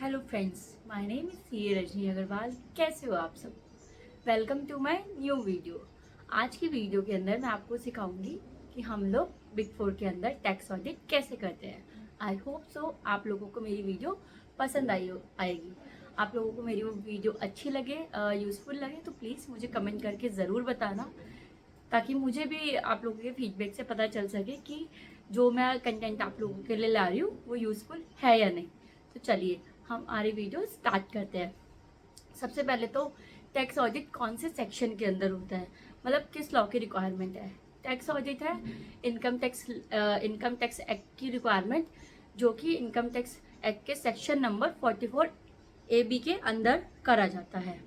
Hello friends, my name is C Rajni Agarwal. कैसे हो आप सब? Welcome to my new video. आज की वीडियो के अंदर मैं आपको सिखाऊंगी कि हम लोग बिग फोर के अंदर टैक्स ऑडिट कैसे करते हैं। आई होप सो आप लोगों को मेरी वीडियो पसंद आएगी। आप लोगों को मेरी वो वीडियो अच्छी लगे, यूज़फुल लगे तो प्लीज़ मुझे कमेंट करके ज़रूर बताना, ताकि मुझे भी आप लोगों के फीडबैक से पता चल सके कि जो मैं कंटेंट आप लोगों के लिए ला रही हूँ वो यूज़फुल है या नहीं। तो चलिए हम हमारी वीडियो स्टार्ट करते हैं। सबसे पहले तो टैक्स ऑडिट कौन से सेक्शन के अंदर होता है, मतलब किस लॉ की रिक्वायरमेंट है। टैक्स ऑडिट है इनकम टैक्स एक्ट की रिक्वायरमेंट, जो कि इनकम टैक्स एक्ट के सेक्शन नंबर 44 AB के अंदर करा जाता है।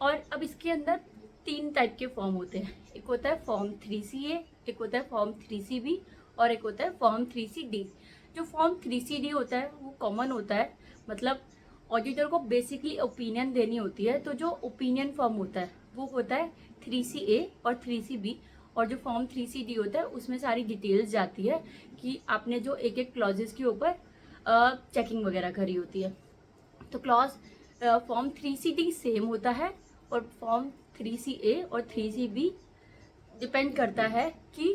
और अब इसके अंदर 3 टाइप के फॉर्म होते हैं। एक होता है फॉर्म 3CA, एक होता है फॉर्म 3CB और एक होता है फॉर्म 3CD। जो फॉर्म 3CD होता है वो कॉमन होता है, मतलब ऑडिटर को बेसिकली ओपिनियन देनी होती है। तो जो ओपिनियन फॉर्म होता है वो होता है 3CA और 3CB। और जो फॉर्म 3CD होता है उसमें सारी डिटेल्स जाती है कि आपने जो एक एक क्लॉजेस के ऊपर चेकिंग वगैरह करी होती है। तो फॉर्म 3CD सेम होता है और फॉर्म 3CA और 3CB डिपेंड करता है कि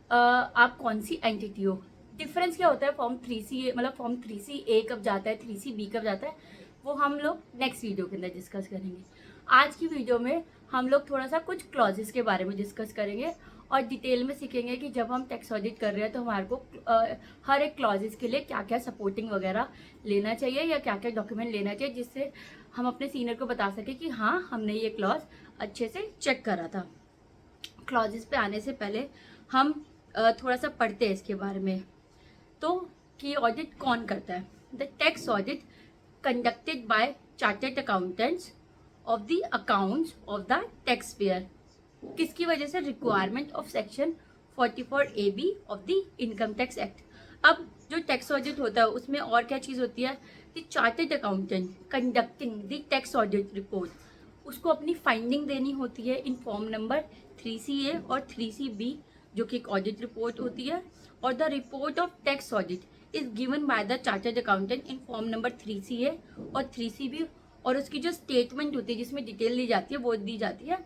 आप कौन सी एंटिटी हो। डिफरेंस क्या होता है फॉर्म 3CA, मतलब फॉर्म 3CA कब जाता है, 3CB कब जाता है, वो हम लोग नेक्स्ट वीडियो के अंदर डिस्कस करेंगे। आज की वीडियो में हम लोग थोड़ा सा कुछ क्लॉजेस के बारे में डिस्कस करेंगे और डिटेल में सीखेंगे कि जब हम टैक्स ऑडिट कर रहे हैं तो हमारे को हर एक क्लॉजेस के लिए क्या क्या सपोर्टिंग वगैरह लेना चाहिए या क्या क्या डॉक्यूमेंट लेना चाहिए, जिससे हम अपने सीनियर को बता सके कि हाँ हमने ये क्लॉज अच्छे से चेक करा था। क्लॉजेस पे आने से पहले हम थोड़ा सा पढ़ते हैं इसके बारे में। तो कि ऑडिट कौन करता है। The tax audit conducted by chartered accountants of the accounts of the tax payer. किसकी वजह से? Requirement of section 44 AB of the income tax act. अब जो टैक्स ऑडिट होता है उसमें और क्या चीज़ होती है? The chartered accountant conducting the tax audit report, उसको अपनी फाइंडिंग देनी होती है इन फॉर्म नंबर 3CA और 3CB, जो कि एक ऑडिट रिपोर्ट होती है। और the report of tax audit is given by the chartered accountant in form number 3CA और 3CB। और उसकी जो स्टेटमेंट होती है जिसमें डिटेल दी जाती है वो दी जाती है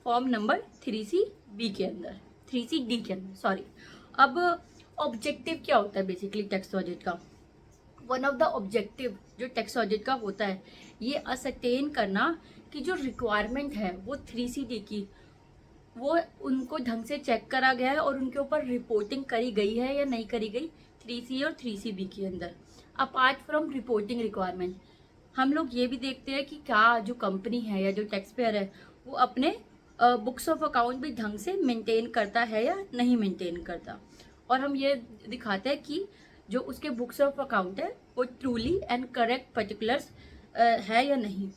फॉर्म नंबर 3CB के अंदर, 3CD के अंदर, सॉरी। अब ऑब्जेक्टिव क्या होता है बेसिकली टैक्स ऑडिट का? वन ऑफ द ऑब्जेक्टिव जो टैक्स ऑडिट का होता है ये असरटेन करना कि जो रिक्वायरमेंट है वो 3CD की, वो उनको ढंग से चेक करा गया है और उनके ऊपर रिपोर्टिंग करी गई है या नहीं करी गई 3CA और 3CB के अंदर। अपार्ट फ्रॉम रिपोर्टिंग रिक्वायरमेंट, हम लोग ये भी देखते हैं कि क्या जो कंपनी है या जो टैक्स पेयर है वो अपने बुक्स ऑफ अकाउंट भी ढंग से मेंटेन करता है या नहीं मेंटेन करता। और हम ये दिखाते हैं कि जो उसके बुक्स ऑफ अकाउंट है वो ट्रूली एंड करेक्ट पर्टिकुलर्स है या नहीं।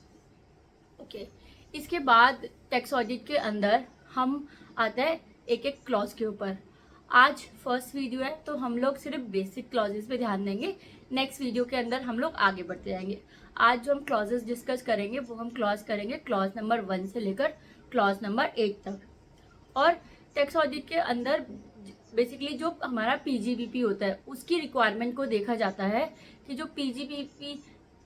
ओके, इसके बाद टैक्स ऑडिट के अंदर हम आते हैं एक एक क्लॉज के ऊपर। आज फर्स्ट वीडियो है तो हम लोग सिर्फ बेसिक क्लॉजेस पे ध्यान देंगे। नेक्स्ट वीडियो के अंदर हम लोग आगे बढ़ते जाएंगे। आज जो हम क्लॉजेस डिस्कस करेंगे वो हम क्लॉज करेंगे क्लॉज नंबर 1 से लेकर क्लॉज नंबर 8 तक। और टैक्स ऑडिट के अंदर बेसिकली जो हमारा PGBP होता है उसकी रिक्वायरमेंट को देखा जाता है कि जो PGBP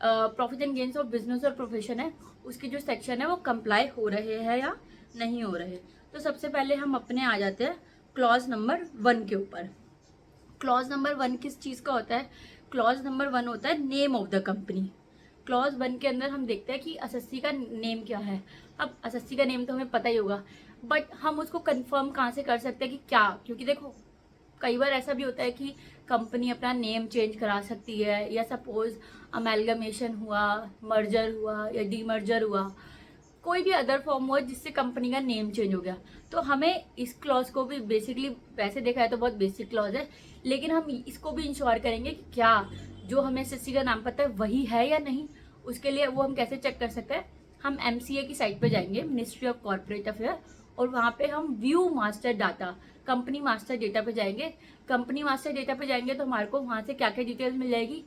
profit and gains of business और प्रोफेशन है उसके जो सेक्शन है वो कंप्लाई हो रहे हैं या नहीं हो रहे। तो सबसे पहले हम अपने आ जाते हैं क्लॉज नंबर 1 के ऊपर। क्लॉज नंबर 1 किस चीज़ का होता है? क्लॉज नंबर 1 होता है name of the company. Clause 1 के अंदर हम देखते हैं कि एसएससी का नेम क्या है। अब एसएससी का नेम तो हमें पता ही होगा, बट हम उसको कंफर्म कहाँ से कर सकते हैं कि क्या, क्योंकि देखो कई बार ऐसा भी होता है कि कंपनी अपना नेम चेंज करा सकती है, या सपोज अमेलगमेशन हुआ, मर्जर हुआ या डीमर्जर हुआ, कोई भी अदर फॉर्म हुआ जिससे कंपनी का नेम चेंज हो गया। तो हमें इस क्लॉज को भी बेसिकली, वैसे देखा है तो बहुत बेसिक क्लॉज है, लेकिन हम इसको भी इंश्योर करेंगे कि क्या जो हमें एसएससी का नाम पता है वही है या नहीं। उसके लिए वो हम कैसे चेक कर सकते हैं? हम MCA की साइट पे जाएंगे, मिनिस्ट्री ऑफ कॉर्पोरेट अफेयर, और वहाँ पे हम view master data, company master data पे जाएंगे। कंपनी मास्टर डेटा पे जाएंगे तो हमारे को वहाँ से क्या क्या डिटेल्स मिल जाएगी।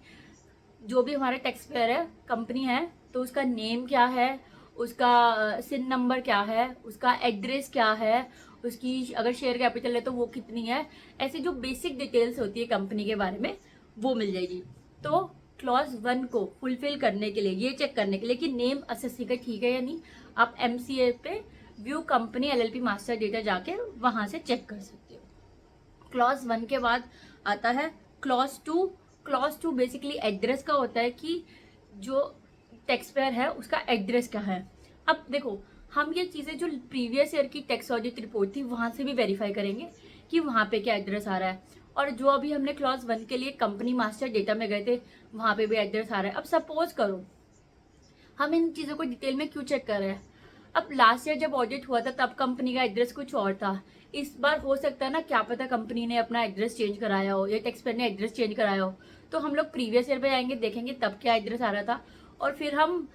जो भी हमारा टैक्स पेयर है, कंपनी है, तो उसका नेम क्या है, उसका सिन नंबर क्या है, उसका एड्रेस क्या है, उसकी अगर शेयर कैपिटल है तो वो कितनी है, ऐसे जो बेसिक डिटेल्स होती है कंपनी के बारे में वो मिल जाएगी। तो क्लॉज 1 को फुलफिल करने के लिए, ये चेक करने के लिए कि नेम एसएससी का ठीक है या नहीं, आप एमसीए पे view company LLP master data जाके वहां से चेक कर सकते हो। क्लॉज 1 के बाद आता है क्लॉज 2। क्लॉज 2 बेसिकली एड्रेस का होता है कि जो टैक्स पेयर है उसका एड्रेस क्या है। अब देखो, हम ये चीज़ें जो प्रीवियस ईयर की टैक्स ऑडिट रिपोर्ट थी वहाँ से भी वेरीफाई करेंगे कि वहाँ पे क्या एड्रेस आ रहा है, और जो अभी हमने क्लॉज 1 के लिए कंपनी मास्टर डेटा में गए थे वहाँ पे भी एड्रेस आ रहा है। अब सपोज करो हम इन चीज़ों को डिटेल में क्यों चेक कर रहे हैं, अब लास्ट ईयर जब ऑडिट हुआ था तब कंपनी का एड्रेस कुछ और था, इस बार हो सकता है ना, क्या पता कंपनी ने अपना एड्रेस चेंज कराया हो या टैक्स पेयर ने एड्रेस चेंज कराया हो, तो हम लोग प्रीवियस ईयर पे जाएंगे, देखेंगे तब क्या एड्रेस आ रहा था, और फिर हम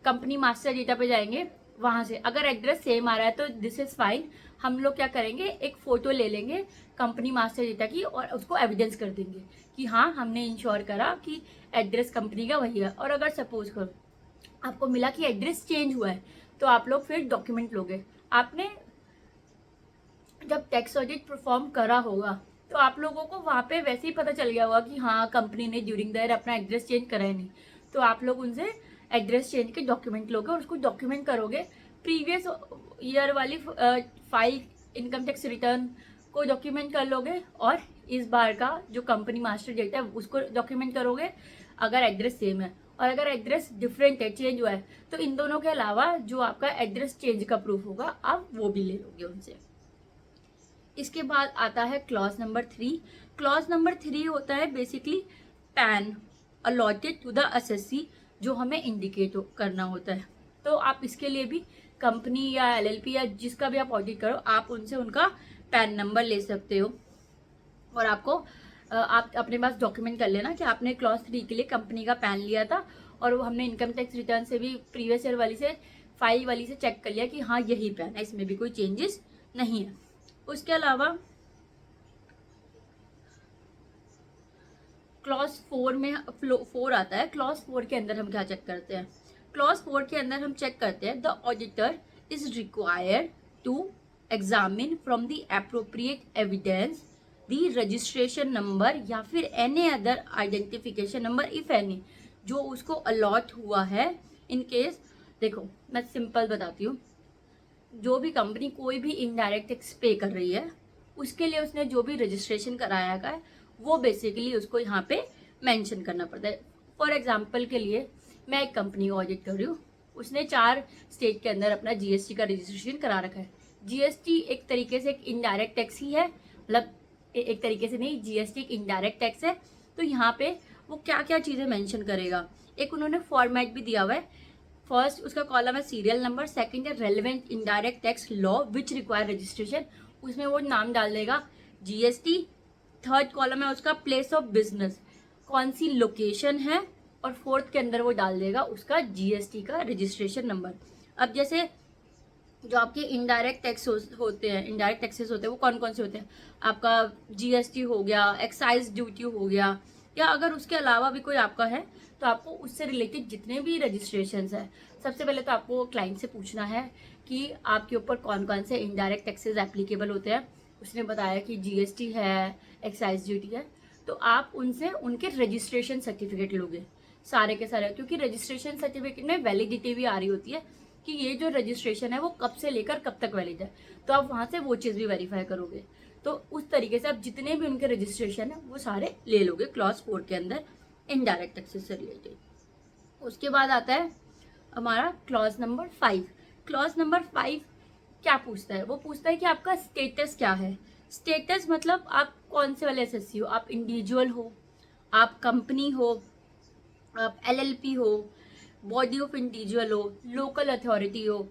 कंपनी मास्टर डेटा पे जाएंगे, वहां से अगर एड्रेस सेम आ रहा है तो दिस इज फाइन। हम लोग क्या करेंगे, एक फोटो ले लेंगे कंपनी मास्टर डेटा की और उसको एविडेंस कर देंगे कि हाँ हमने इंश्योर करा कि एड्रेस कंपनी का वही है। और अगर सपोज करो आपको मिला कि एड्रेस चेंज हुआ है तो आप लोग फिर डॉक्यूमेंट लोगे। आपने जब टैक्स ऑडिट परफॉर्म करा होगा तो आप लोगों को वहाँ पे वैसे ही पता चल गया होगा कि हाँ कंपनी ने ड्यूरिंग द ईयर अपना एड्रेस चेंज करा है नहीं, तो आप लोग उनसे एड्रेस चेंज के डॉक्यूमेंट लोगे और उसको डॉक्यूमेंट करोगे। प्रीवियस ईयर वाली फाइल इनकम टैक्स रिटर्न को डॉक्यूमेंट कर लोगे और इस बार का जो कंपनी मास्टर डेटा है उसको डॉक्यूमेंट करोगे अगर एड्रेस सेम है, और अगर एड्रेस डिफरेंट है, चेंज हुआ है, तो इन दोनों के अलावा जो आपका एड्रेस चेंज का प्रूफ होगा आप वो भी ले लोगे उनसे। इसके बाद आता है क्लॉज नंबर 3। क्लॉज नंबर 3 होता है basically PAN allotted to the SSC, जो हमें इंडिकेट करना होता है। तो आप इसके लिए भी कंपनी या एलएलपी या जिसका भी आप ऑडिट करो आप उनसे उनका पैन नंबर ले सकते हो, और आपको आप अपने पास डॉक्यूमेंट कर लेना कि आपने क्लॉज 3 के लिए कंपनी का पैन लिया था, और वो हमने इनकम टैक्स रिटर्न से भी प्रीवियस ईयर वाली से फाइल वाली से चेक कर लिया कि हाँ यही पैन है, इसमें भी कोई चेंजेस नहीं है। उसके अलावा क्लॉज 4 में 4 आता है। क्लॉज 4 के अंदर हम क्या चेक करते हैं, क्लॉज 4 के अंदर हम चेक करते हैं the auditor is required to examine from the appropriate evidence the registration number या फिर any other identification number if any, जो उसको अलॉट हुआ है। इन केस देखो मैं सिंपल बताती हूँ, जो भी कंपनी कोई भी इनडायरेक्ट टैक्स पे कर रही है उसके लिए उसने जो भी रजिस्ट्रेशन कराया है वो बेसिकली उसको यहाँ पे मेंशन करना पड़ता है। फॉर एग्जांपल के लिए मैं एक कंपनी को ऑडिट कर रही हूँ, उसने 4 स्टेट के अंदर अपना जीएसटी का रजिस्ट्रेशन करा रखा है। जीएसटी एक तरीके से एक इनडायरेक्ट टैक्स ही है, मतलब एक तरीके से नहीं, जीएसटी एक इनडायरेक्ट टैक्स है। तो यहाँ पे वो क्या क्या चीज़ें मेंशन करेगा, एक उन्होंने फॉर्मेट भी दिया हुआ है। फर्स्ट उसका कॉलम है सीरियल नंबर, सेकंड है relevant indirect tax law which require registration, उसमें वो नाम डाल देगा जीएसटी। थर्ड कॉलम है उसका प्लेस ऑफ बिजनेस, कौन सी लोकेशन है, और फोर्थ के अंदर वो डाल देगा उसका जीएसटी का रजिस्ट्रेशन नंबर। अब जैसे जो आपके इनडायरेक्ट टैक्स होते हैं, इनडायरेक्ट टैक्सेस होते हैं वो कौन कौन से होते हैं, आपका जीएसटी हो गया, एक्साइज ड्यूटी हो गया, या अगर उसके अलावा भी कोई आपका है तो आपको उससे रिलेटेड जितने भी रजिस्ट्रेशंस है, सबसे पहले तो आपको क्लाइंट से पूछना है कि आपके ऊपर कौन कौन से इनडायरेक्ट टैक्सेस एप्लीकेबल होते हैं। उसने बताया कि जीएसटी है, एक्साइज ड्यूटी है, तो आप उनसे उनके रजिस्ट्रेशन सर्टिफिकेट लोगे सारे के सारे, क्योंकि रजिस्ट्रेशन सर्टिफिकेट में वैलिडिटी भी आ रही होती है कि ये जो रजिस्ट्रेशन है वो कब से लेकर कब तक वैलिड है, तो आप वहाँ से वो चीज़ भी वेरीफाई करोगे। तो उस तरीके से आप जितने भी उनके रजिस्ट्रेशन है वो सारे ले लोगे क्लॉज 4 के अंदर इनडायरेक्ट टैक्सेस से रिलेटेड। उसके बाद आता है हमारा क्लॉज नंबर 5। क्लॉज नंबर 5 क्या पूछता है, वो पूछता है कि आपका स्टेटस क्या है। स्टेटस मतलब आप कौन से वाले एसएससी हो, आप इंडिविजुअल हो, आप कंपनी हो, आप एलएलपी हो, बॉडी ऑफ इंडिविजुअल हो, लोकल अथॉरिटी हो,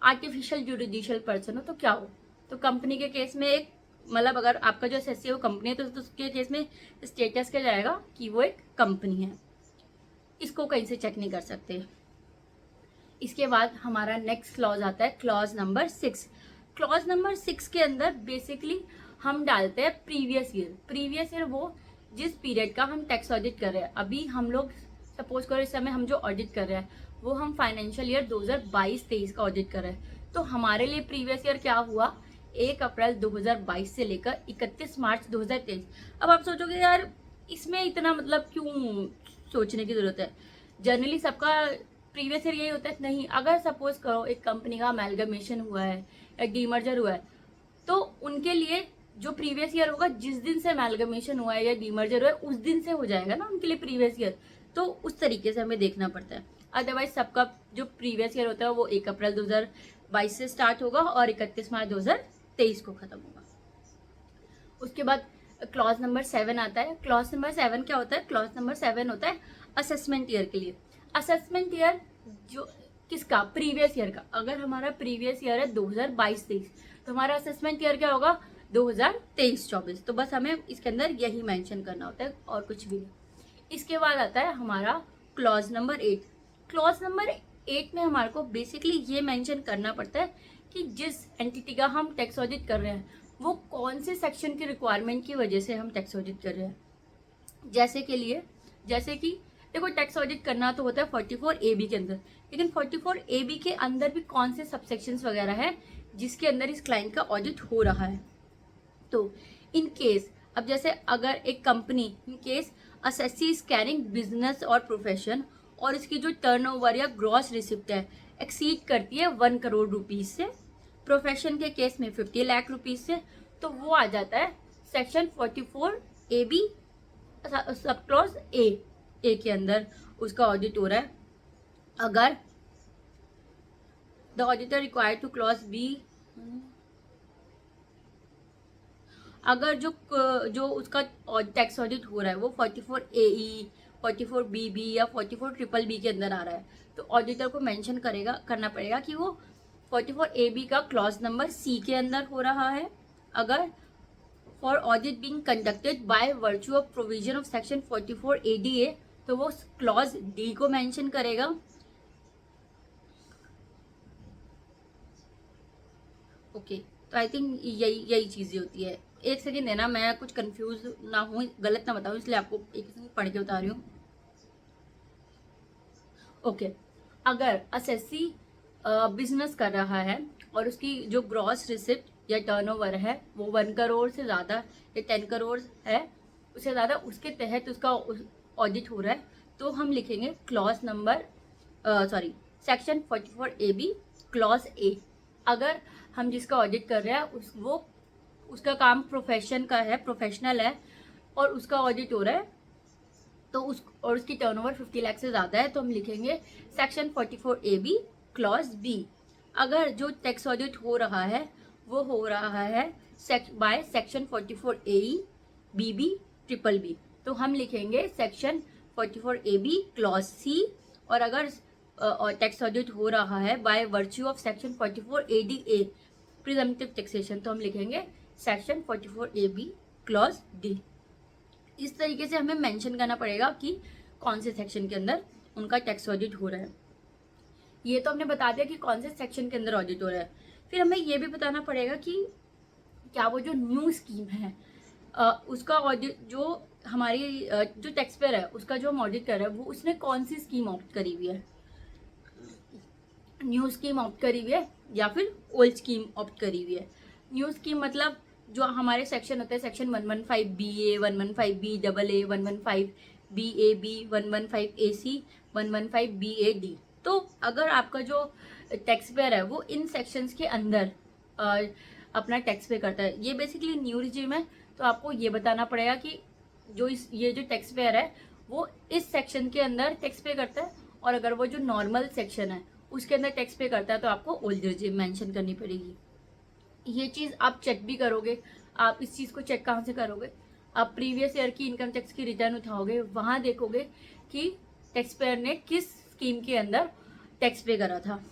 आर्टिफिशियल जुडिशियल पर्सन हो, तो क्या हो। तो कंपनी के केस में एक मतलब अगर आपका जो एसएससी है वो कंपनी है तो उसके केस में स्टेटस क्या जाएगा कि वो एक कंपनी है, इसको कहीं से चेक नहीं कर सकते। इसके बाद हमारा नेक्स्ट क्लॉज आता है क्लॉज नंबर 6। क्लॉज नंबर 6 के अंदर बेसिकली हम डालते हैं प्रीवियस ईयर। प्रीवियस ईयर वो जिस पीरियड का हम टैक्स ऑडिट कर रहे हैं, अभी हम लोग सपोज करो इस समय हम जो ऑडिट कर रहे हैं वो हम फाइनेंशियल ईयर 2022-23 का ऑडिट कर रहे हैं, तो हमारे लिए प्रीवियस ईयर क्या हुआ, 1 अप्रैल 2022 से लेकर 31 मार्च 2023। अब आप सोचोगे यार इसमें इतना मतलब क्यों सोचने की जरूरत है। जनरली सबका प्रीवियस ईयर यही होता है। नहीं, अगर सपोज करो एक कंपनी का अमेलगमेशन हुआ है या डीमर्जर हुआ है, तो उनके लिए जो प्रीवियस ईयर होगा, जिस दिन से अमेलगमेशन हुआ है या डीमर्जर हुआ है उस दिन से हो जाएगा ना उनके लिए प्रीवियस ईयर। तो उस तरीके से हमें देखना पड़ता है। अदरवाइज सबका जो प्रीवियस ईयर होता है वो 1 अप्रैल 2022 से स्टार्ट होगा और 31 मार्च 2023 को खत्म होगा। उसके बाद क्लॉज नंबर 7 आता है। क्लॉज नंबर 7 क्या होता है? क्लॉज नंबर 7 होता है असेसमेंट ईयर के लिए। असेसमेंट ईयर जो किसका? प्रीवियस ईयर का। अगर हमारा प्रीवियस ईयर है 2022-23, तो हमारा असेसमेंट ईयर क्या होगा? 2023-24। तो बस हमें इसके अंदर यही मेंशन करना होता है और कुछ भी नहीं। इसके बाद आता है हमारा क्लॉज नंबर 8। क्लॉज नंबर 8 में हमारे को बेसिकली ये मेंशन करना पड़ता है कि जिस एंटिटी का हम टैक्स ऑडिट कर रहे हैं वो कौन से सेक्शन की रिक्वायरमेंट की वजह से हम टैक्स ऑडिट कर रहे हैं। जैसे कि देखो, टैक्स ऑडिट करना तो होता है 44AB के अंदर, लेकिन 44AB के अंदर भी कौन से सबसेक्शंस वगैरह है जिसके अंदर इस क्लाइंट का ऑडिट हो रहा है। तो इन केस, अब जैसे अगर एक company in case assessee is carrying business और प्रोफेशन और इसकी जो टर्नओवर या ग्रॉस रिसिप्ट है एक्सीड करती है 1 करोड़ रुपीज से, प्रोफेशन के केस में 50 लाख रुपीज से, तो वो आ जाता है section 44AB sub clause A के अंदर उसका ऑडिट हो रहा है। अगर the auditor required to clause B, अगर जो उसका टैक्स ऑडिट हो रहा है वो 44AE, 44BB या 44BBB के अंदर आ रहा है, तो ऑडिटर को मेंशन करना पड़ेगा कि वो 44AB का क्लॉज नंबर C के अंदर हो रहा है। अगर for audit being conducted by virtue of provision of section 44ADA, तो वो क्लॉज D को मेंशन करेगा। ओके, तो आई थिंक यही चीजें होती है। एक सेकेंड देना, मैं कुछ कंफ्यूज ना हूँ, गलत ना बताऊँ, इसलिए आपको एक सेकेंड पढ़ के बता रही हूँ। ओके, अगर असेसी बिजनेस कर रहा है और उसकी जो ग्रॉस रिसिप्ट या टर्नओवर है वो 1 करोड़ से ज़्यादा या 10 करोड़ है, उससे ज़्यादा, उसके तहत उसका ऑडिट हो रहा है, तो हम लिखेंगे clause number section 44AB clause A. अगर हम जिसका ऑडिट कर रहे हैं उसका काम प्रोफेशन का है, प्रोफेशनल है और उसका ऑडिट हो रहा है तो उसकी टर्नओवर 50 लाख से ज़्यादा है, तो हम लिखेंगे सेक्शन 44AB क्लॉज बी। अगर जो टैक्स ऑडिट हो रहा है वो हो रहा है by section 44AE BB BBBB, तो हम लिखेंगे सेक्शन 44AB क्लॉज सी। और अगर टैक्स ऑडिट हो रहा है by virtue of section 44ADA presumptive taxation, तो हम लिखेंगे सेक्शन 44AB क्लॉज डी। इस तरीके से हमें मेंशन करना पड़ेगा कि कौन से सेक्शन के अंदर उनका टैक्स ऑडिट हो रहा है। ये तो हमने बता दिया कि कौन से सेक्शन के अंदर ऑडिट हो रहा है। फिर हमें ये भी बताना पड़ेगा कि क्या वो जो न्यू स्कीम है उसका ऑडिट, जो हमारी जो टैक्स पेयर है उसका जो हम ऑडिट कर रहे हैं वो उसने कौन सी स्कीम ऑप्ट करी हुई है, न्यू स्कीम ऑप्ट करी हुई है या फिर ओल्ड स्कीम ऑप्ट करी हुई है। न्यू स्कीम मतलब जो हमारे सेक्शन होते हैं, section 115BA, 115BAA, 115BAB, 115AC, 115BAD। तो अगर आपका जो टैक्स पेयर है वो इन सेक्शंस के अंदर अपना टैक्स पे करता है, ये बेसिकली न्यू रिजीम है, तो आपको ये बताना पड़ेगा कि ये जो टैक्स पेयर है वो इस सेक्शन के अंदर टैक्स पे करता है, और अगर वो जो नॉर्मल सेक्शन है उसके अंदर टैक्स पे करता है तो आपको ओल्ड रिजीम मेंशन करनी पड़ेगी। ये चीज़ आप चेक भी करोगे। आप इस चीज़ को चेक कहाँ से करोगे? आप प्रीवियस ईयर की इनकम टैक्स की रिटर्न उठाओगे, वहाँ देखोगे कि टैक्स पेयर ने किस स्कीम के अंदर टैक्स पे करा था।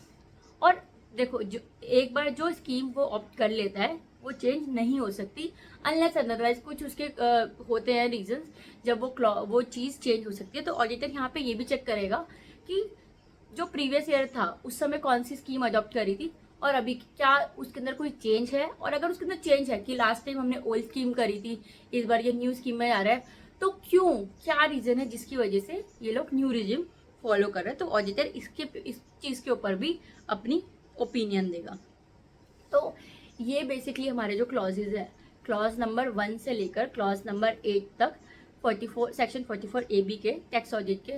और देखो, जो एक बार जो स्कीम वो ऑप्ट कर लेता है वो चेंज नहीं हो सकती अनलेस अदरवाइज कुछ उसके होते हैं रीजंस जब वो चीज़ चेंज हो सकती है। तो ऑडिटर यहाँ पे ये भी चेक करेगा कि जो प्रीवियस ईयर था उस समय कौन सी स्कीम अडॉप्ट करी थी और अभी क्या उसके अंदर कोई चेंज है, और अगर उसके अंदर चेंज है कि लास्ट टाइम हमने ओल्ड स्कीम करी थी, इस बार ये न्यू स्कीम में आ रहा है, तो क्यों, क्या रीजन है जिसकी वजह से ये लोग न्यू रिजिम फॉलो कर रहे हैं। तो ऑडिटर इस चीज़ के ऊपर भी अपनी ओपिनियन देगा। तो ये बेसिकली हमारे जो क्लॉजेज है, क्लॉज नंबर 1 से लेकर क्लॉज नंबर 8 तक सेक्शन 44 AB के टैक्स ऑडिट के।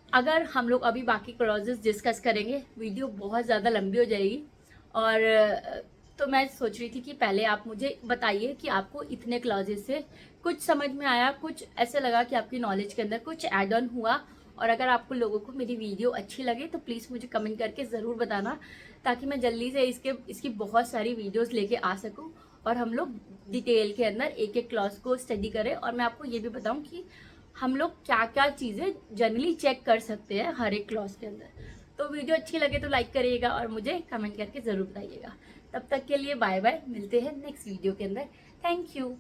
अगर हम लोग अभी बाकी क्लॉजेस डिस्कस करेंगे, वीडियो बहुत ज़्यादा लंबी हो जाएगी। और तो मैं सोच रही थी कि पहले आप मुझे बताइए कि आपको इतने क्लॉजेस से कुछ समझ में आया, कुछ ऐसे लगा कि आपकी नॉलेज के अंदर कुछ ऐड ऑन हुआ। और अगर आपको लोगों को मेरी वीडियो अच्छी लगे तो प्लीज़ मुझे कमेंट करके ज़रूर बताना, ताकि मैं जल्दी से इसकी बहुत सारी वीडियोस लेके आ सकूं और हम लोग डिटेल के अंदर एक एक क्लॉज को स्टडी करें। और मैं आपको ये भी बताऊं कि हम लोग क्या क्या चीज़ें जनरली चेक कर सकते हैं हर एक क्लॉज के अंदर। तो वीडियो अच्छी लगे तो लाइक करिएगा और मुझे कमेंट करके ज़रूर बताइएगा। तब तक के लिए बाय बाय, मिलते हैं नेक्स्ट वीडियो के अंदर। Thank you.